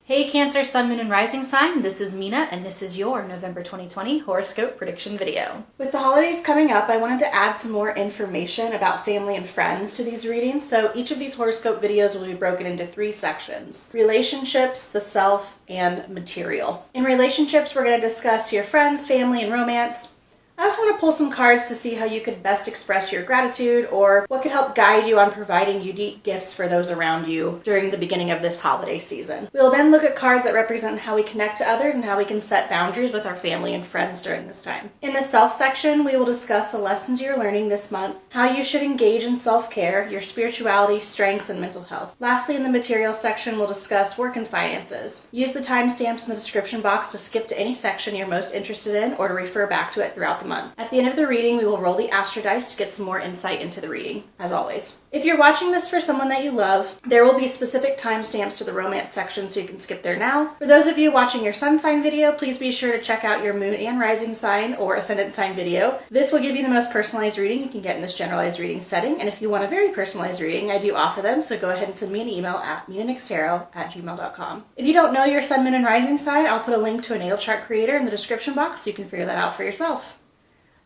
Hey Cancer, Sun, Moon, and Rising sign, this is Mina, and this is your November 2020 horoscope prediction video. With the holidays coming up, I wanted to add some more information about family and friends to these readings. So each of these horoscope videos will be broken into 3 sections: relationships, the self, and material. In relationships, we're going to discuss your friends, family, and romance. I also want to pull some cards to see how you could best express your gratitude or what could help guide you on providing unique gifts for those around you during the beginning of this holiday season. We'll then look at cards that represent how we connect to others and how we can set boundaries with our family and friends during this time. In the self section, we will discuss the lessons you're learning this month, how you should engage in self-care, your spirituality, strengths, and mental health. Lastly, in the material section, we'll discuss work and finances. Use the timestamps in the description box to skip to any section you're most interested in or to refer back to it throughout the month. At the end of the reading, we will roll the astro dice to get some more insight into the reading, as always. If you're watching this for someone that you love, there will be specific timestamps to the romance section, so you can skip there now. For those of you watching your sun sign video, please be sure to check out your moon and rising sign or ascendant sign video. This will give you the most personalized reading you can get in this generalized reading setting, and if you want a very personalized reading, I do offer them, so go ahead and send me an email at minanixtarot@gmail.com. If you don't know your sun, moon, and rising sign, I'll put a link to a natal chart creator in the description box so you can figure that out for yourself.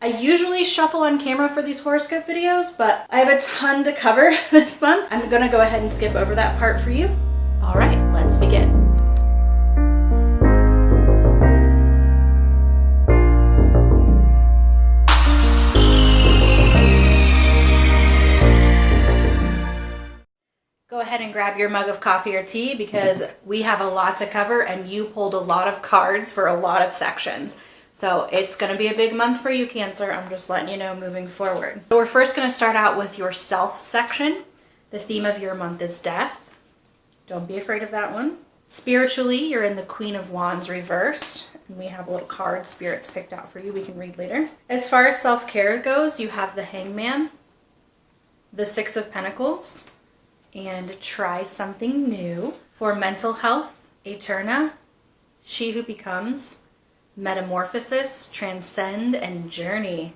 I usually shuffle on camera for these horoscope videos, but I have a ton to cover this month. I'm gonna go ahead and skip over that part for you. All right, let's begin. Go ahead and grab your mug of coffee or tea because we have a lot to cover and you pulled a lot of cards for a lot of sections. So it's going to be a big month for you, Cancer. I'm just letting you know moving forward. So we're first going to start out with your self section. The theme of your month is death. Don't be afraid of that one. Spiritually, you're in the Queen of Wands reversed. And we have a little card spirits picked out for you we can read later. As far as self-care goes, you have the Hangman, the Six of Pentacles, and try something new. For mental health, Eterna, She Who Becomes, Metamorphosis, Transcend, and Journey.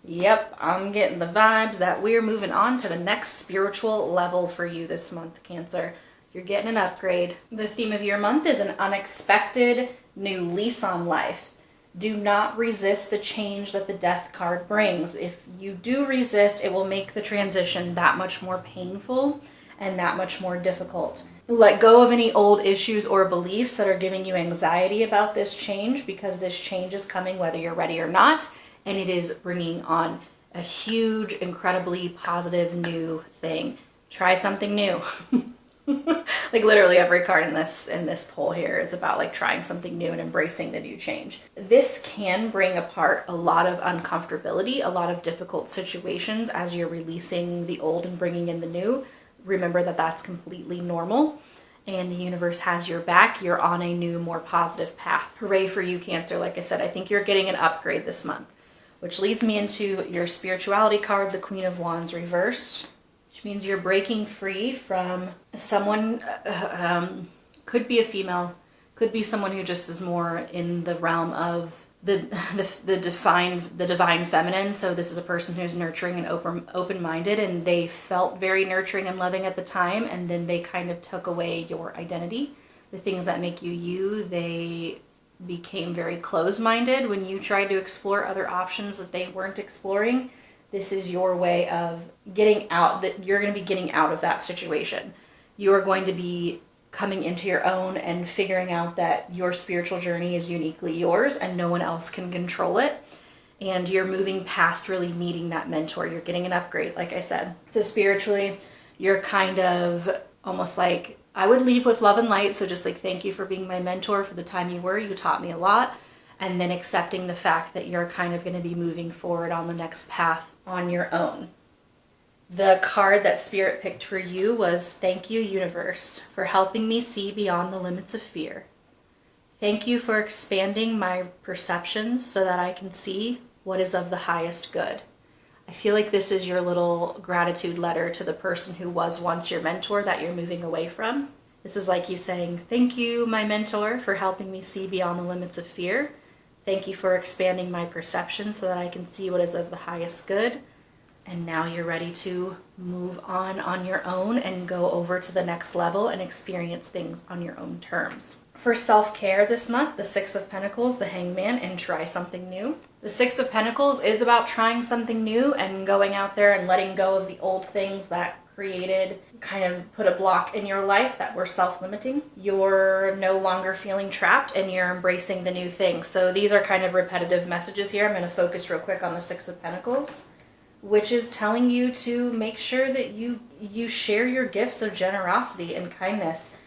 Yep, I'm getting the vibes that we're moving on to the next spiritual level for you this month, Cancer. You're getting an upgrade. The theme of your month is an unexpected new lease on life. Do not resist the change that the Death card brings. If you do resist, it will make the transition that much more painful and that much more difficult. Let go of any old issues or beliefs that are giving you anxiety about this change, because this change is coming whether you're ready or not, and it is bringing on a huge, incredibly positive new thing. Try something new. Like literally every card in this poll here is about like trying something new and embracing the new change. This can bring apart a lot of uncomfortability, a lot of difficult situations as you're releasing the old and bringing in the new. Remember that that's completely normal and the universe has your back. You're on a new, more positive path. Hooray for you, Cancer. Like I said, I think you're getting an upgrade this month, which leads me into your spirituality card, the Queen of Wands reversed, which means you're breaking free from someone, could be a female, could be someone who just is more in the realm of the divine feminine. So this is a person who's nurturing and open-minded, and they felt very nurturing and loving at the time, and then they kind of took away your identity, the things that make you you. They became very closed-minded when you tried to explore other options that they weren't exploring. This is your way of getting out, that you're going to be getting out of that situation. You are going to be coming into your own and figuring out that your spiritual journey is uniquely yours and no one else can control it. And you're moving past really needing that mentor. You're getting an upgrade, like I said. So spiritually, you're kind of almost like, I would leave with love and light. So just like, thank you for being my mentor for the time you were. You taught me a lot. And then accepting the fact that you're kind of going to be moving forward on the next path on your own. The card that Spirit picked for you was Thank You, Universe, for helping me see beyond the limits of fear. Thank you for expanding my perceptions so that I can see what is of the highest good. I feel like this is your little gratitude letter to the person who was once your mentor that you're moving away from. This is like you saying, thank you, my mentor, for helping me see beyond the limits of fear. Thank you for expanding my perception so that I can see what is of the highest good. And now you're ready to move on your own and go over to the next level and experience things on your own terms. For self-care this month, the Six of Pentacles, the Hangman, and try something new. The Six of Pentacles is about trying something new and going out there and letting go of the old things that kind of put a block in your life that were self-limiting. You're no longer feeling trapped and you're embracing the new things. So these are kind of repetitive messages here. I'm going to focus real quick on the Six of Pentacles, which is telling you to make sure that you share your gifts of generosity and kindness.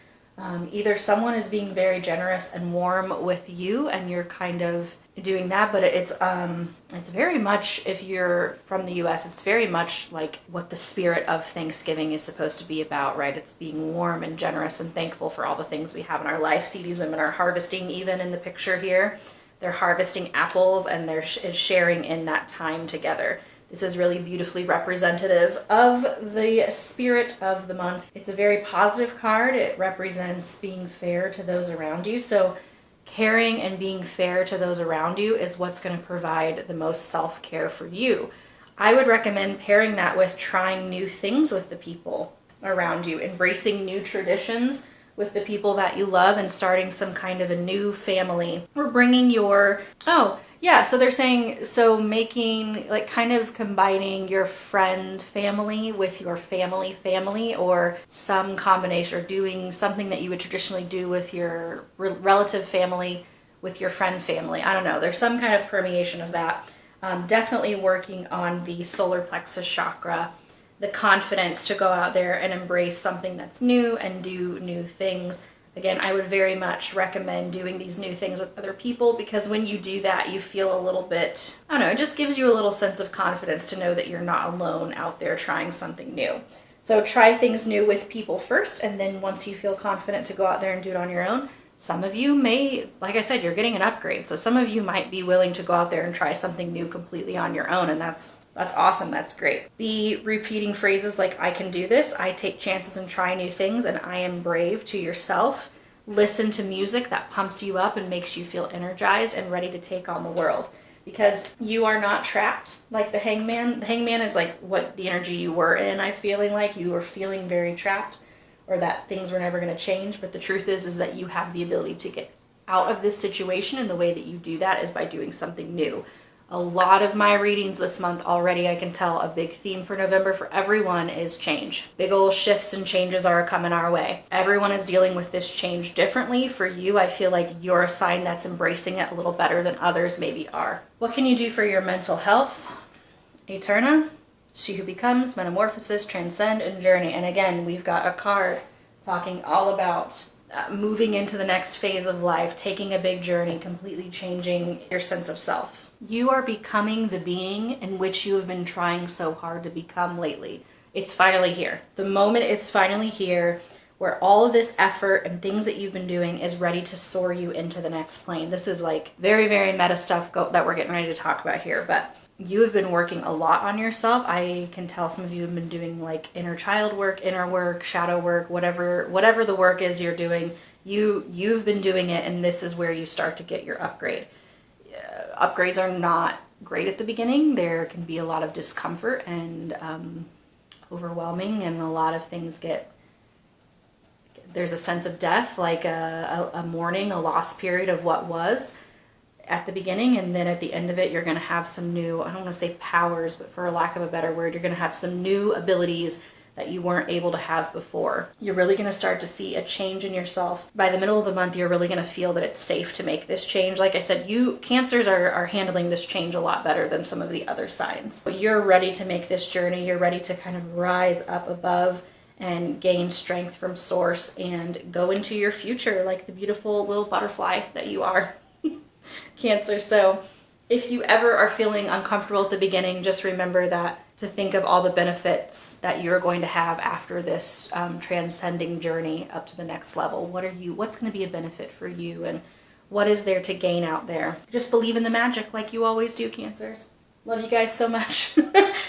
Either someone is being very generous and warm with you and you're kind of doing that, but it's very much, if you're from the US, it's very much like what the spirit of Thanksgiving is supposed to be about, right? It's being warm and generous and thankful for all the things we have in our life. See, these women are harvesting, even in the picture here. They're harvesting apples and they're sharing in that time together. This is really beautifully representative of the spirit of the month. It's a very positive card. It represents being fair to those around you. So caring and being fair to those around you is what's going to provide the most self-care for you. I would recommend pairing that with trying new things with the people around you, embracing new traditions with the people that you love, and starting some kind of a new family, or bringing your, so they're saying, so making, like, kind of combining your friend family with your family, or some combination, or doing something that you would traditionally do with your relative family with your friend family. I don't know. There's some kind of permeation of that. Definitely working on the solar plexus chakra, the confidence to go out there and embrace something that's new and do new things. Again, I would very much recommend doing these new things with other people, because when you do that, you feel a little bit, I don't know, it just gives you a little sense of confidence to know that you're not alone out there trying something new. So try things new with people first, and then once you feel confident to go out there and do it on your own, some of you may, like I said, you're getting an upgrade. So some of you might be willing to go out there and try something new completely on your own, and that's awesome. That's great. Be repeating phrases like, I can do this, I take chances and try new things, and I am brave to yourself. Listen to music that pumps you up and makes you feel energized and ready to take on the world, because you are not trapped like the Hangman. The Hangman is like what the energy you were in. I'm feeling like you were feeling very trapped, or that things were never going to change. But the truth is that you have the ability to get out of this situation, and the way that you do that is by doing something new. A lot of my readings this month already, I can tell a big theme for November for everyone is change. Big old shifts and changes are coming our way. Everyone is dealing with this change differently. For you, I feel like you're a sign that's embracing it a little better than others maybe are. What can you do for your mental health? Eterna, She Who Becomes, Metamorphosis, Transcend, and Journey. And again, we've got a card talking all about moving into the next phase of life, taking a big journey, completely changing your sense of self. You are becoming the being in which you have been trying so hard to become lately. It's finally here. The moment is finally here where all of this effort and things that you've been doing is ready to soar you into the next plane. This is like very, very meta stuff that we're getting ready to talk about here, but you have been working a lot on yourself. I can tell some of you have been doing like inner child work, inner work, shadow work, whatever the work is you're doing, you've been doing it, and this is where you start to get your upgrade. Upgrades are not great at the beginning. There can be a lot of discomfort and overwhelming, and a lot of things there's a sense of death, like a mourning, a lost period of what was at the beginning, and then at the end of it, you're going to have some new, I don't want to say powers, but for lack of a better word, you're going to have some new abilities that you weren't able to have before. You're really going to start to see a change in yourself. By the middle of the month, you're really going to feel that it's safe to make this change. Like I said, you Cancers are handling this change a lot better than some of the other signs. But you're ready to make this journey. You're ready to kind of rise up above and gain strength from source and go into your future like the beautiful little butterfly that you are, Cancer. So if you ever are feeling uncomfortable at the beginning, just remember that, to think of all the benefits that you're going to have after this transcending journey up to the next level. What's going to be a benefit for you, and what is there to gain out there? Just believe in the magic like you always do, Cancers. Love you guys so much.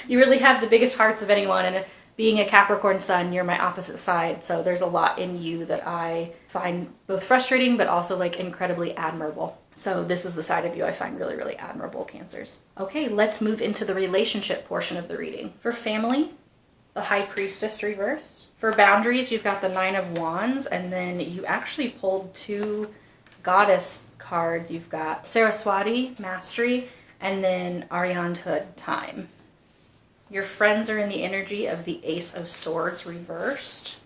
You really have the biggest hearts of anyone, and being a Capricorn sun, you're my opposite side, so there's a lot in you that I find both frustrating but also like incredibly admirable. So this is the side of you I find really, really admirable, Cancers. Okay, let's move into the relationship portion of the reading. For family, the High Priestess reversed. For boundaries, you've got the Nine of Wands, and then you actually pulled 2 goddess cards. You've got Saraswati, Mastery, and then Aryandhood, Time. Your friends are in the energy of the Ace of Swords reversed.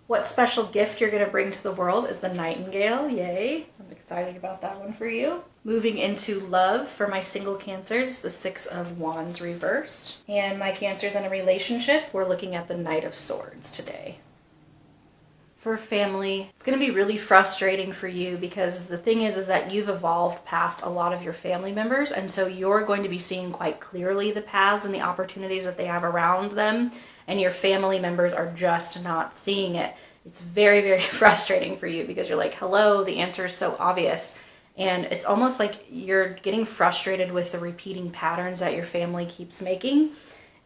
What special gift you're going to bring to the world is the Nightingale. Yay. I'm excited about that one for you. Moving into love for my single Cancers, the Six of Wands reversed. And my Cancers in a relationship, we're looking at the Knight of Swords today. For family, it's going to be really frustrating for you because the thing is that you've evolved past a lot of your family members, and so you're going to be seeing quite clearly the paths and the opportunities that they have around them, and your family members are just not seeing it. It's very, very frustrating for you because you're like, hello, the answer is so obvious. And it's almost like you're getting frustrated with the repeating patterns that your family keeps making.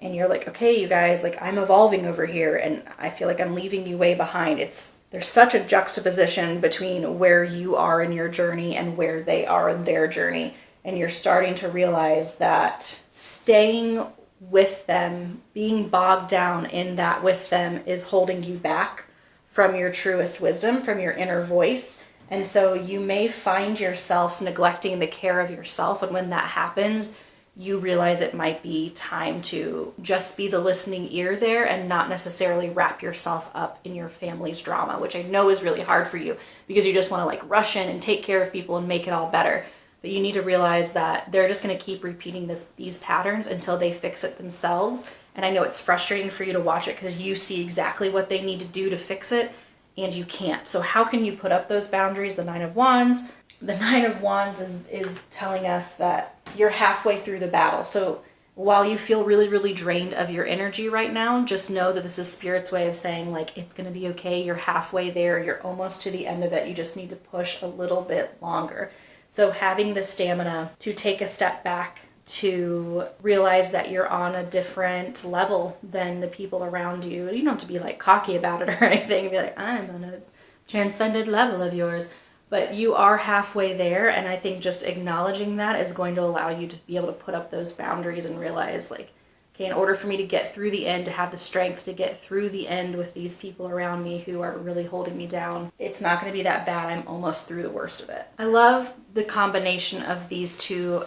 And you're like, okay, you guys, like I'm evolving over here and I feel like I'm leaving you way behind. There's such a juxtaposition between where you are in your journey and where they are in their journey. And you're starting to realize that staying with them, being bogged down in that with them is holding you back from your truest wisdom, from your inner voice. And so you may find yourself neglecting the care of yourself. And when that happens, you realize it might be time to just be the listening ear there and not necessarily wrap yourself up in your family's drama, which I know is really hard for you because you just want to like rush in and take care of people and make it all better. But you need to realize that they're just going to keep repeating these patterns until they fix it themselves. And I know it's frustrating for you to watch it because you see exactly what they need to do to fix it and you can't. So how can you put up those boundaries? The Nine of Wands. The Nine of Wands is telling us that you're halfway through the battle. So while you feel really, really drained of your energy right now, just know that this is Spirit's way of saying, like, it's going to be okay. You're halfway there. You're almost to the end of it. You just need to push a little bit longer. So having the stamina to take a step back, to realize that you're on a different level than the people around you. You don't have to be like cocky about it or anything. Be like, I'm on a transcended level of yours. But you are halfway there, and I think just acknowledging that is going to allow you to be able to put up those boundaries and realize, like, okay, in order for me to get through the end, to have the strength to get through the end with these people around me who are really holding me down, it's not going to be that bad. I'm almost through the worst of it. I love the combination of these two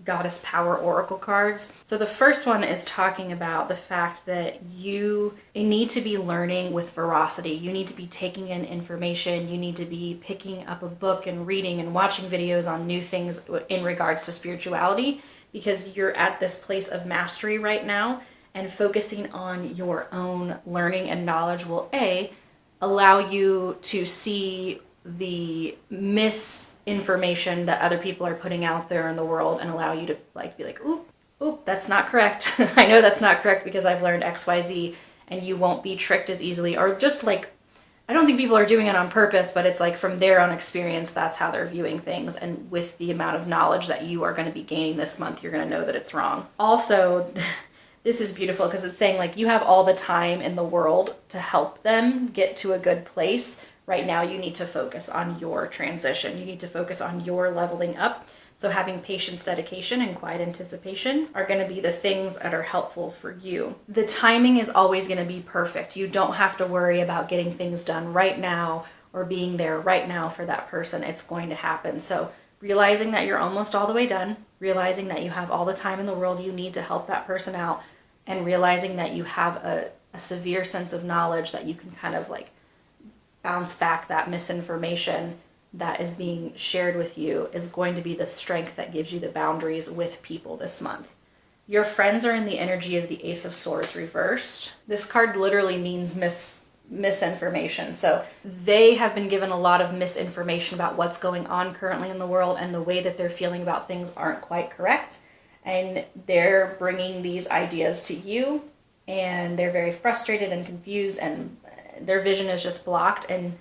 Goddess Power Oracle cards. So the first one is talking about the fact that you need to be learning with veracity. You need to be taking in information. You need to be picking up a book and reading and watching videos on new things in regards to spirituality, because you're at this place of mastery right now, and focusing on your own learning and knowledge will allow you to see the misinformation that other people are putting out there in the world and allow you to like be like, oop, that's not correct. I know that's not correct because I've learned XYZ, and you won't be tricked as easily. Or just like, I don't think people are doing it on purpose, but it's like from their own experience, that's how they're viewing things. And with the amount of knowledge that you are going to be gaining this month, you're going to know that it's wrong. Also, this is beautiful because it's saying like you have all the time in the world to help them get to a good place. Right now, you need to focus on your transition. You need to focus on your leveling up. So having patience, dedication, and quiet anticipation are going to be the things that are helpful for you. The timing is always going to be perfect. You don't have to worry about getting things done right now or being there right now for that person. It's going to happen. So realizing that you're almost all the way done, realizing that you have all the time in the world you need to help that person out, and realizing that you have a severe sense of knowledge that you can kind of like bounce back that misinformation that is being shared with you is going to be the strength that gives you the boundaries with people this month. Your friends are in the energy of the Ace of Swords reversed. This card literally means misinformation. So they have been given a lot of misinformation about what's going on currently in the world, and the way that they're feeling about things aren't quite correct. And they're bringing these ideas to you, and they're very frustrated and confused, and their vision is just blocked. And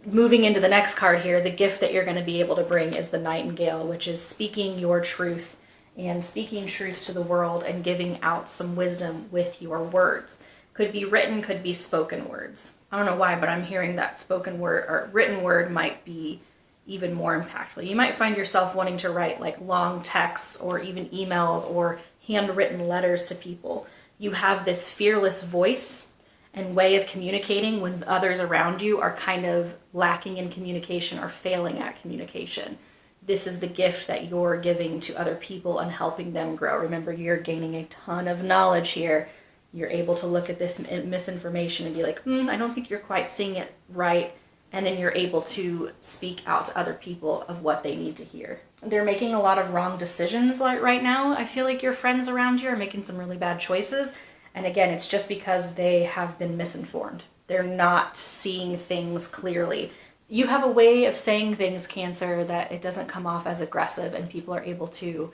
moving into the next card here, the gift that you're going to be able to bring is the Nightingale, which is speaking your truth and speaking truth to the world and giving out some wisdom with your words. Could be written, could be spoken words. I don't know why, but I'm hearing that spoken word or written word might be even more impactful. You might find yourself wanting to write like long texts or even emails or handwritten letters to people. You have this fearless voice and way of communicating when others around you are kind of lacking in communication or failing at communication. This is the gift that you're giving to other people and helping them grow. Remember, you're gaining a ton of knowledge here. You're able to look at this misinformation and be like, I don't think you're quite seeing it right. And then you're able to speak out to other people of what they need to hear. They're making a lot of wrong decisions right now. I feel like your friends around you are making some really bad choices. And again, it's just because they have been misinformed. They're not seeing things clearly. You have a way of saying things, Cancer, that it doesn't come off as aggressive and people are able to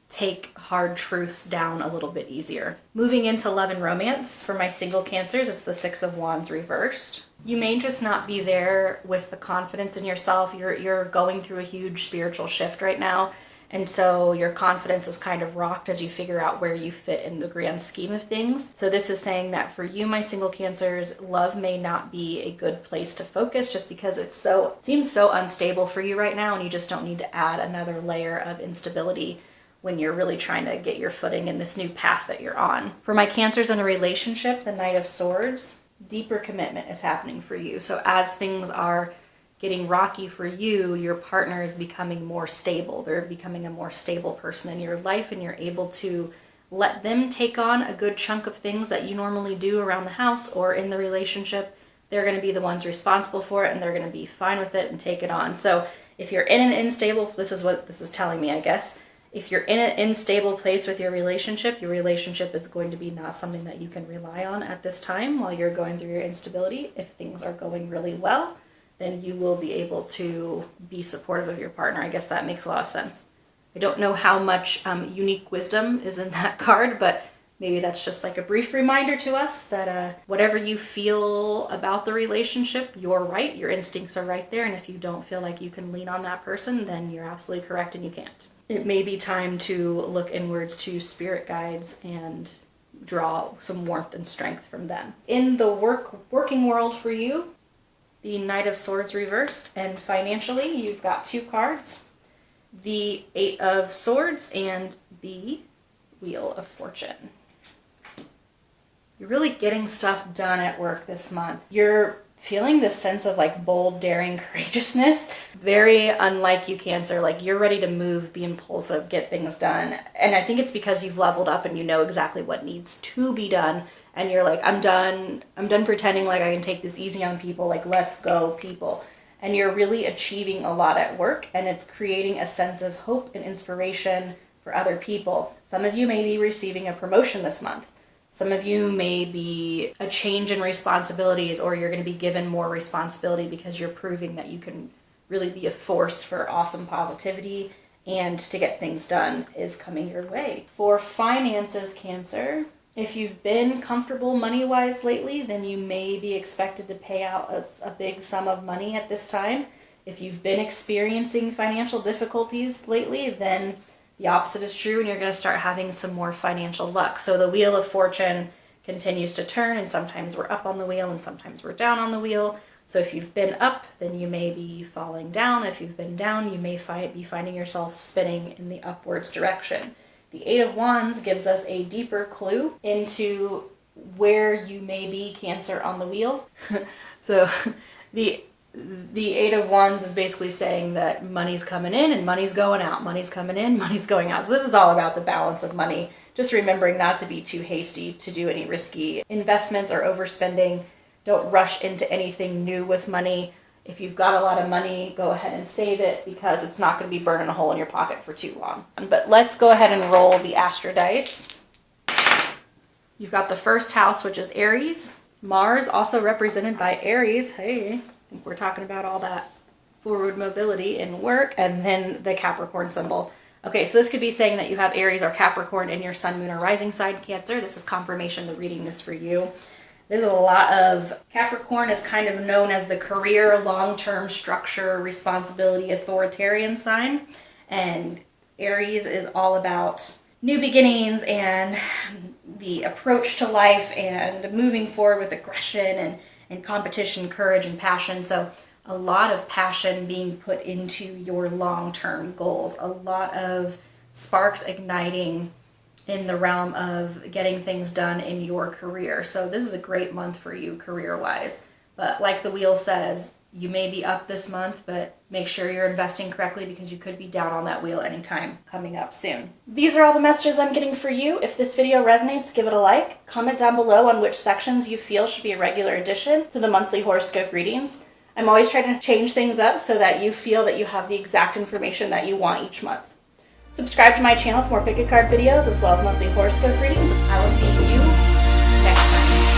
take hard truths down a little bit easier. Moving into love and romance, for my single Cancers, it's the Six of Wands reversed. You may just not be there with the confidence in yourself. You're going through a huge spiritual shift right now, and so your confidence is kind of rocked as you figure out where you fit in the grand scheme of things. So this is saying that for you, my single Cancers, love may not be a good place to focus just because it seems so unstable for you right now, and you just don't need to add another layer of instability when you're really trying to get your footing in this new path that you're on. For my Cancers in a relationship, the Knight of Swords, deeper commitment is happening for you. So as things are getting rocky for you, your partner is becoming more stable. They're becoming a more stable person in your life, and you're able to let them take on a good chunk of things that you normally do around the house or in the relationship. They're going to be the ones responsible for it, and they're going to be fine with it and take it on. So if you're in an unstable, this is what this is telling me, I guess. If you're in an unstable place with your relationship is going to be not something that you can rely on at this time while you're going through your instability. If things are going really well, then you will be able to be supportive of your partner. I guess that makes a lot of sense. I don't know how much unique wisdom is in that card, but maybe that's just like a brief reminder to us that whatever you feel about the relationship, you're right. Your instincts are right there. And if you don't feel like you can lean on that person, then you're absolutely correct and you can't. It may be time to look inwards to spirit guides and draw some warmth and strength from them. In the working world for you, the Knight of Swords reversed, and financially you've got two cards, the Eight of Swords and the Wheel of Fortune. You're really getting stuff done at work this month. You're feeling this sense of like bold, daring courageousness. Very unlike you, Cancer. Like you're ready to move, be impulsive, get things done. And I think it's because you've leveled up and you know exactly what needs to be done. And you're like, I'm done pretending like I can take this easy on people. Like, let's go, people. And you're really achieving a lot at work, and it's creating a sense of hope and inspiration for other people. Some of you may be receiving a promotion this month. Some of you may be a change in responsibilities, or you're going to be given more responsibility because you're proving that you can really be a force for awesome positivity and to get things done is coming your way. For finances, Cancer, if you've been comfortable money-wise lately, then you may be expected to pay out a big sum of money at this time. If you've been experiencing financial difficulties lately, then the opposite is true, and you're going to start having some more financial luck. So the Wheel of Fortune continues to turn, and sometimes we're up on the wheel and sometimes we're down on the wheel. So if you've been up, then you may be falling down. If you've been down, you may be finding yourself spinning in the upwards direction. The Eight of Wands gives us a deeper clue into where you may be, Cancer, on the wheel. So the Eight of Wands is basically saying that money's coming in and money's going out. Money's coming in, money's going out. So this is all about the balance of money. Just remembering not to be too hasty to do any risky investments or overspending. Don't rush into anything new with money. If you've got a lot of money, go ahead and save it because it's not going to be burning a hole in your pocket for too long. But let's go ahead and roll the Astro Dice. You've got the first house, which is Aries. Mars, also represented by Aries. Hey, I think we're talking about all that forward mobility in work. And then the Capricorn symbol. Okay, so this could be saying that you have Aries or Capricorn in your sun, moon, or rising sign, Cancer. This is confirmation the reading is for you. There's a lot of Capricorn is kind of known as the career, long-term structure, responsibility, authoritarian sign. And Aries is all about new beginnings and the approach to life and moving forward with aggression and competition, courage, and passion. So a lot of passion being put into your long-term goals, a lot of sparks igniting in the realm of getting things done in your career. So this is a great month for you career-wise. But like the wheel says, you may be up this month, but make sure you're investing correctly because you could be down on that wheel anytime coming up soon. These are all the messages I'm getting for you. If this video resonates, give it a like. Comment down below on which sections you feel should be a regular addition to the monthly horoscope readings. I'm always trying to change things up so that you feel that you have the exact information that you want each month. Subscribe to my channel for more pick a card videos as well as monthly horoscope readings. I will see you next time.